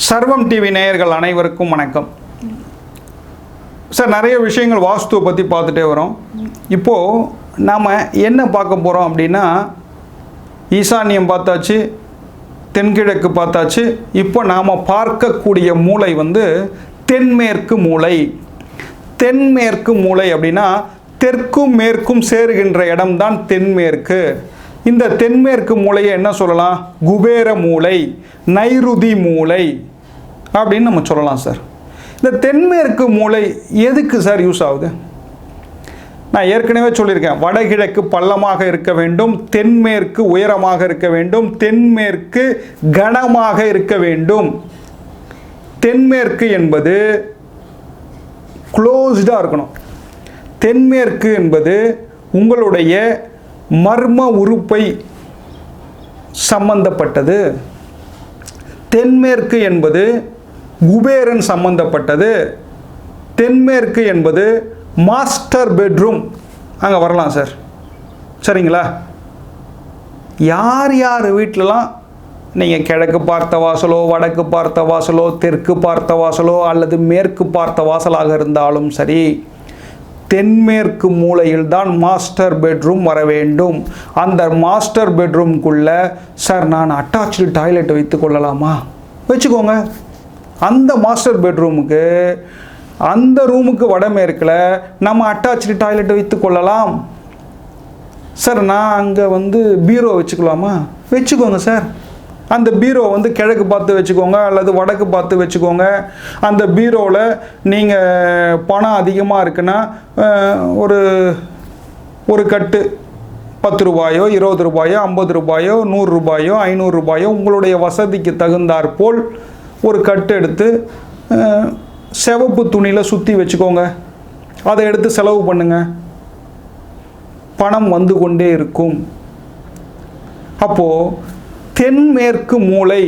சர்வம் டிவி நேயர்கள் அனைவருக்கும் வணக்கம் சார். நிறைய விஷயங்கள் வாஸ்துவை பற்றி பார்த்துட்டே வரோம். இப்போது நாம் என்ன பார்க்க போகிறோம் அப்படின்னா, ஈசான்யம் பார்த்தாச்சு, தென்கிழக்கு பார்த்தாச்சு. இப்போ நாம் பார்க்கக்கூடிய மூலை வந்து தென்மேற்கு மூலை. தென்மேற்கு மூலை அப்படின்னா தெற்கும் மேற்கும் சேருகின்ற இடம்தான் தென்மேற்கு. இந்த தென்மேற்கு மூலையை என்ன சொல்லலாம்? குபேர மூலை, நைருதி மூலை அப்படின்னு நம்ம சொல்லலாம் சார். இந்த தென்மேற்கு மூலை எதுக்கு சார் யூஸ் ஆகுது? நான் ஏற்கனவே சொல்லியிருக்கேன், வடகிழக்கு பள்ளமாக இருக்க வேண்டும், தென்மேற்கு உயரமாக இருக்க வேண்டும், தென்மேற்கு கனமாக இருக்க வேண்டும். தென்மேற்கு என்பது க்ளோஸ்டாக இருக்கணும். தென்மேற்கு என்பது உங்களுடைய மர்ம உறுப்பை சம்பந்தப்பட்டது. தென்மேற்கு என்பது குபேரன் சம்பந்தப்பட்டது. தென்மேற்கு என்பது மாஸ்டர் பெட்ரூம். அங்கே வரலாம் சார். சரிங்களா? யார் யார் வீட்டிலலாம் நீங்கள் கிழக்கு பார்த்த வாசலோ, வடக்கு பார்த்த வாசலோ, தெற்கு பார்த்த வாசலோ அல்லது மேற்கு பார்த்த வாசலாக இருந்தாலும் சரி, தென்மேற்கு மூலையில் தான் மாஸ்டர் பெட்ரூம் வர வேண்டும். அந்த மாஸ்டர் பெட்ரூம்குள்ளே சார் நான் அட்டாச்சு டாய்லெட் வைத்து கொள்ளலாமா? வச்சுக்கோங்க. அந்த மாஸ்டர் பெட்ரூமுக்கு, அந்த ரூமுக்கு வடமேற்கில் நம்ம அட்டாச்சு டாய்லெட் வைத்து கொள்ளலாம். சார் நான் அங்கே வந்து பீரோ வச்சுக்கலாமா? வச்சுக்கோங்க சார். அந்த பீரோ வந்து கிழக்கு பார்த்து வச்சுக்கோங்க அல்லது வடக்கு பார்த்து வச்சுக்கோங்க. அந்த பீரோவில் நீங்கள் பணம் அதிகமாக இருக்குன்னா ஒரு கட்டு 10 ரூபாயோ, 20 ரூபாயோ, 50 ரூபாயோ, 100 ரூபாயோ, 500 ரூபாயோ உங்களுடைய வசதிக்கு தகுந்தாற்போல் ஒரு கட்டு எடுத்து சிவப்பு துணியில் சுற்றி வச்சுக்கோங்க. அதை எடுத்து செலவு பண்ணுங்க. பணம் வந்து கொண்டே இருக்கும். அப்போது தென்மேற்கு மூலை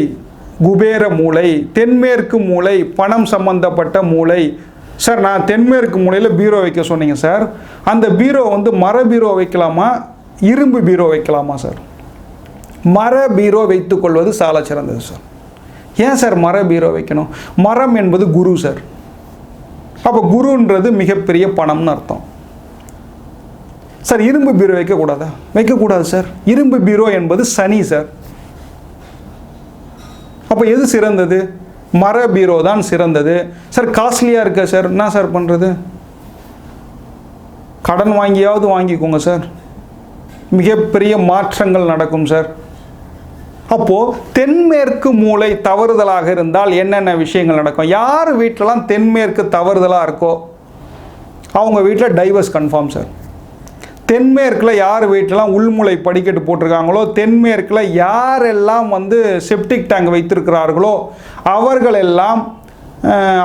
குபேர மூலை, தென்மேற்கு மூலை பணம் சம்பந்தப்பட்ட மூலை. சார் நான் தென்மேற்கு மூலையில் பீரோ வைக்க சொன்னீங்க சார். அந்த பீரோ வந்து மர பீரோ வைக்கலாமா, இரும்பு பீரோ வைக்கலாமா சார்? மர பீரோ வைத்துக்கொள்வது சால சிறந்தது சார். ஏன் சார் மர பீரோ வைக்கணும்? மரம் என்பது குரு சார். அப்போ குருன்றது மிகப்பெரிய பணம்னு அர்த்தம். சார் இரும்பு பீரோ வைக்கக்கூடாதா? வைக்கக்கூடாது சார். இரும்பு பீரோ என்பது சனி சார். அப்போ எது சிறந்தது? மர பீரோ தான் சிறந்தது. சார் காஸ்ட்லியாக இருக்க சார், என்ன சார் பண்ணுறது? கடன் வாங்கியாவது வாங்கிக்கோங்க சார். மிகப்பெரிய மாற்றங்கள் நடக்கும் சார். அப்போது தென்மேற்கு மூலை தவறுதலாக இருந்தால் என்னென்ன விஷயங்கள் நடக்கும்? யார் வீட்டிலலாம் தென்மேற்கு தவறுதலாக இருக்கோ அவங்க வீட்டில் டைவர்ஸ் கன்ஃபார்ம் சார். தென்மேற்கில் யார் வீட்டிலலாம் உள்முளை படிக்கட்டு போட்டிருக்காங்களோ, தென்மேற்கில் யாரெல்லாம் வந்து செப்டிக் டேங்க் வைத்திருக்கிறார்களோ அவர்களெல்லாம்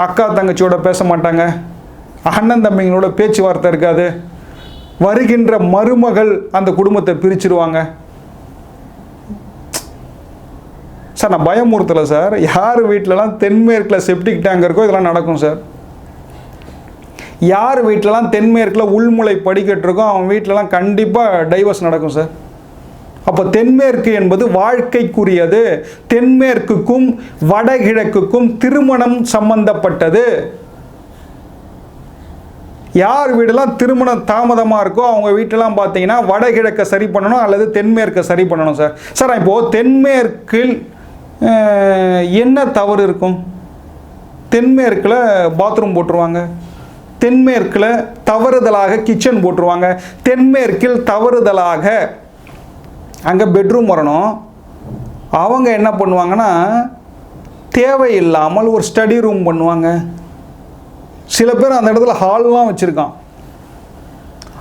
அக்கா தங்கச்சியோட பேச மாட்டாங்க, அண்ணன் தம்பிங்களோட பேச்சுவார்த்தை இருக்காது, வருகின்ற மருமகள் அந்த குடும்பத்தை பிரிச்சிருவாங்க. சார் நான் பயமுறுத்தலை சார். யார் வீட்டிலலாம் தென்மேற்கில் செப்டிக் டேங்க் இருக்கோ இதெல்லாம் நடக்கும் சார். யார் வீட்டிலலாம் தென்மேற்கில் உள்முளை படிக்கட்டு இருக்கோ அவன் வீட்டிலலாம் கண்டிப்பாக டைவர்ஸ் நடக்கும் சார். அப்போ தென்மேற்கு என்பது வாழ்க்கைக்குரியது. தென்மேற்குக்கும் வடகிழக்குக்கும் திருமணம் சம்பந்தப்பட்டது. யார் வீடெல்லாம் திருமணம் தாமதமாக இருக்கோ அவங்க வீட்டெல்லாம் பார்த்தீங்கன்னா வடகிழக்கை சரி பண்ணணும் அல்லது தென்மேற்கை சரி பண்ணணும் சார். சார் இப்போது தென்மேற்கில் என்ன தவறு இருக்கும்? தென்மேற்கில் பாத்ரூம் போட்டுருவாங்க, தென்மேற்கில் தவறுதலாக கிச்சன் போட்டுருவாங்க, தென்மேற்கில் தவறுதலாக அங்கே பெட்ரூம் வரணும். அவங்க என்ன பண்ணுவாங்கன்னா தேவையில்லாமல் ஒரு ஸ்டடி ரூம் பண்ணுவாங்க. சில பேர் அந்த இடத்துல ஹால்லாம் வச்சுருக்கான்.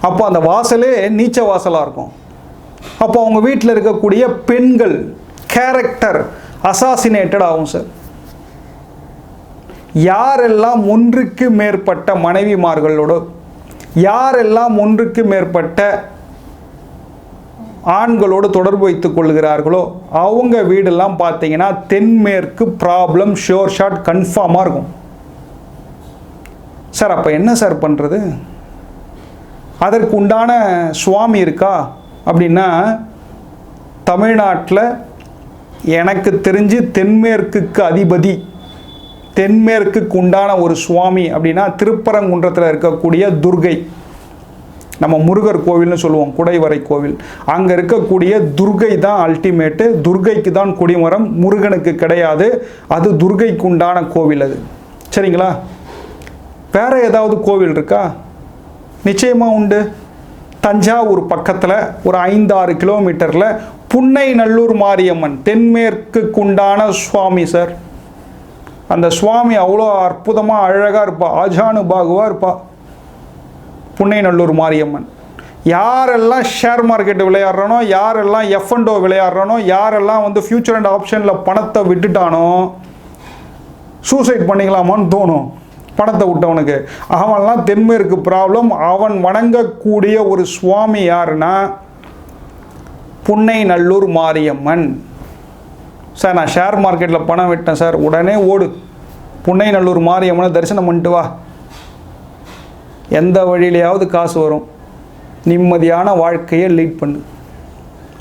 அப்போ அந்த வாசலே நீச்ச வாசலாக இருக்கும். அப்போ அவங்க வீட்டில் இருக்கக்கூடிய பெண்கள் கேரக்டர் அசாசினேட்டட் ஆகும் சார். யாரெல்லாம் ஒன்றுக்கு மேற்பட்ட மனைவிமார்களோடு, யாரெல்லாம் ஒன்றுக்கு மேற்பட்ட ஆண்களோடு தொடர்பு வைத்துக் கொள்கிறார்களோ அவங்க வீடெல்லாம் பார்த்தீங்கன்னா தென்மேற்கு ப்ராப்ளம் ஷோர் ஷாட் கன்ஃபார்மாக இருக்கும் சார். அப்போ என்ன சார் பண்ணுறது? அதற்கு உண்டான சுவாமி இருக்கா அப்படின்னா தமிழ்நாட்டில் எனக்கு தெரிஞ்சு தென்மேற்குக்கு அதிபதி தென்மேற்குக்கு உண்டான ஒரு சுவாமி அப்படின்னா திருப்பரங்குன்றத்தில் இருக்கக்கூடிய துர்கை, நம்ம முருகர் கோவில்னு சொல்லுவோம், குடைவரை கோவில். அங்கே இருக்கக்கூடிய துர்கை தான் அல்டிமேட்டு. துர்கைக்கு தான் கொடிமரம், முருகனுக்கு கிடையாது. அது துர்கைக்கு உண்டான கோவில் அது. சரிங்களா? வேற ஏதாவது கோவில் இருக்கா? நிச்சயமாக உண்டு. தஞ்சாவூர் பக்கத்தில் ஒரு 5-6 கிலோமீட்டரில் புன்னைநல்லூர் மாரியம்மன், தென்மேற்குக்கு உண்டான சுவாமி சார். அந்த சுவாமி அவ்வளோ அற்புதமாக அழகாக இருப்பா, ஆஜானுபாகுவாக இருப்பா. புன்னைநல்லூர் மாரியம்மன். யாரெல்லாம் ஷேர் மார்க்கெட் விளையாடுறானோ, யாரெல்லாம் F&O விளையாடுறானோ, யாரெல்லாம் வந்து ஃபியூச்சர் அண்ட் ஆப்ஷனில் பணத்தை விட்டுட்டானோ, சூசைட் பண்ணிக்கலாமான்னு தோணும் பணத்தை விட்டவனுக்கு. அவன்லாம் தென்மேற்கு ப்ராப்ளம். அவன் வணங்கக்கூடிய ஒரு சுவாமி யாருன்னா புன்னைநல்லூர் மாரியம்மன். சார் நான் ஷேர் மார்க்கெட்டில் பணம் விட்டேன் சார், உடனே ஓடு புன்னைநல்லூர் மாரியம்மனை தரிசனம் பண்ணிட்டு வா. எந்த வழியிலையாவது காசு வரும், நிம்மதியான வாழ்க்கையை லீட் பண்ணு.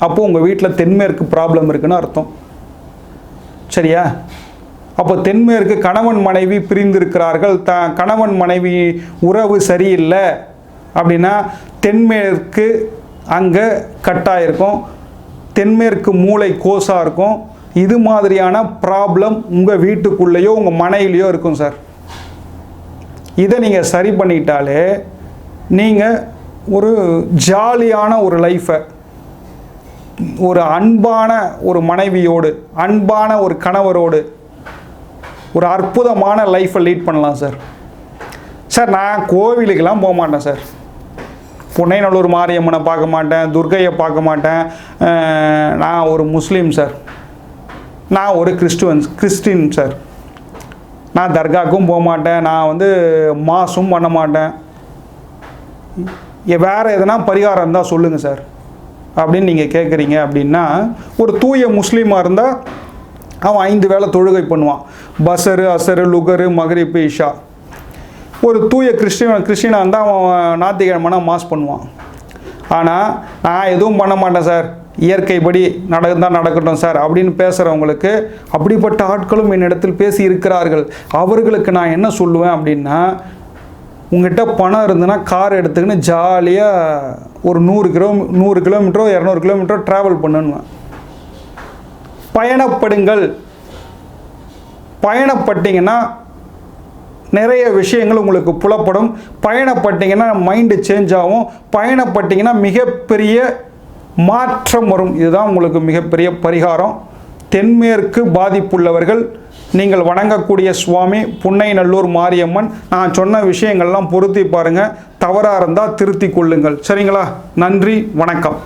அப்போது உங்கள் வீட்டில் தென்மேற்கு ப்ராப்ளம் இருக்குன்னு அர்த்தம். சரியா? அப்போ தென்மேற்கு கணவன் மனைவி பிரிந்திருக்கிறார்கள், கணவன் மனைவி உறவு சரியில்லை அப்படின்னா தென்மேற்கு அங்கே கட்டாயிருக்கும், தென்மேற்கு மூளை கோஸாக இருக்கும். இது மாதிரியான ப்ராப்ளம் உங்கள் வீட்டுக்குள்ளேயோ உங்கள் மனைவிலையோ இருக்கும் சார். இதை நீங்கள் சரி பண்ணிட்டாலே நீங்கள் ஒரு ஜாலியான ஒரு லைஃப்பை, ஒரு அன்பான ஒரு மனைவியோடு, அன்பான ஒரு கணவரோடு ஒரு அற்புதமான லைஃப்பை லீட் பண்ணலாம் சார். சார் நான் கோவிலுக்கெல்லாம் போக மாட்டேன் சார், புன்னைநல்லூர் மாரியம்மனை பார்க்க மாட்டேன், துர்கையை பார்க்க மாட்டேன். நான் ஒரு முஸ்லீம் சார், நான் ஒரு கிறிஸ்டின் சார். நான் தர்காவுக்கும் போக மாட்டேன், நான் வந்து மாசும் பண்ண மாட்டேன். வேறு எதனா பரிகாரம் இருந்தால் சொல்லுங்கள் சார் அப்படின்னு நீங்கள் கேட்குறீங்க. அப்படின்னா ஒரு தூய முஸ்லீமாக இருந்தால் அவன் 5 வேளை தொழுகை பண்ணுவான், பசரு, அசரு, லுகரு, மகரிப்பு, இஷா. ஒரு தூய கிறிஸ்டினாக இருந்தால் அவன் ஞாயிற்றுக்கிழமைனா மாஸ் பண்ணுவான். ஆனால் நான் எதுவும் பண்ண மாட்டேன் சார், இயற்கைப்படி நடந்தால் நடக்கட்டும் சார் அப்படின்னு பேசுகிறவங்களுக்கு, அப்படிப்பட்ட ஆட்களும் என்னிடத்தில் பேசி இருக்கிறார்கள். அவர்களுக்கு நான் என்ன சொல்லுவேன் அப்படின்னா, உங்கள்கிட்ட பணம் இருந்ததுன்னா கார் எடுத்துக்கின்னு ஜாலியாக ஒரு 100 கிலோமீட்டரோ 200 கிலோமீட்டரோ ட்ராவல் பண்ணுவேன். பயணப்படுங்கள். பயணப்பட்டீங்கன்னா நிறைய விஷயங்கள் உங்களுக்கு புலப்படும். பயணப்பட்டீங்கன்னா மைண்டு சேஞ்ச் ஆகும். பயணப்பட்டீங்கன்னா மிகப்பெரிய மாற்றம் வரும். இதுதான் உங்களுக்கு மிகப்பெரிய பரிகாரம். தென்மேற்கு பாதிப்புள்ளவர்கள் நீங்கள் வணங்கக்கூடிய சுவாமி புன்னைநல்லூர் மாரியம்மன். நான் சொன்ன விஷயங்கள்லாம் பொருத்தி பாருங்கள், தவறாக இருந்தால் திருத்தி கொள்ளுங்கள். சரிங்களா? நன்றி, வணக்கம்.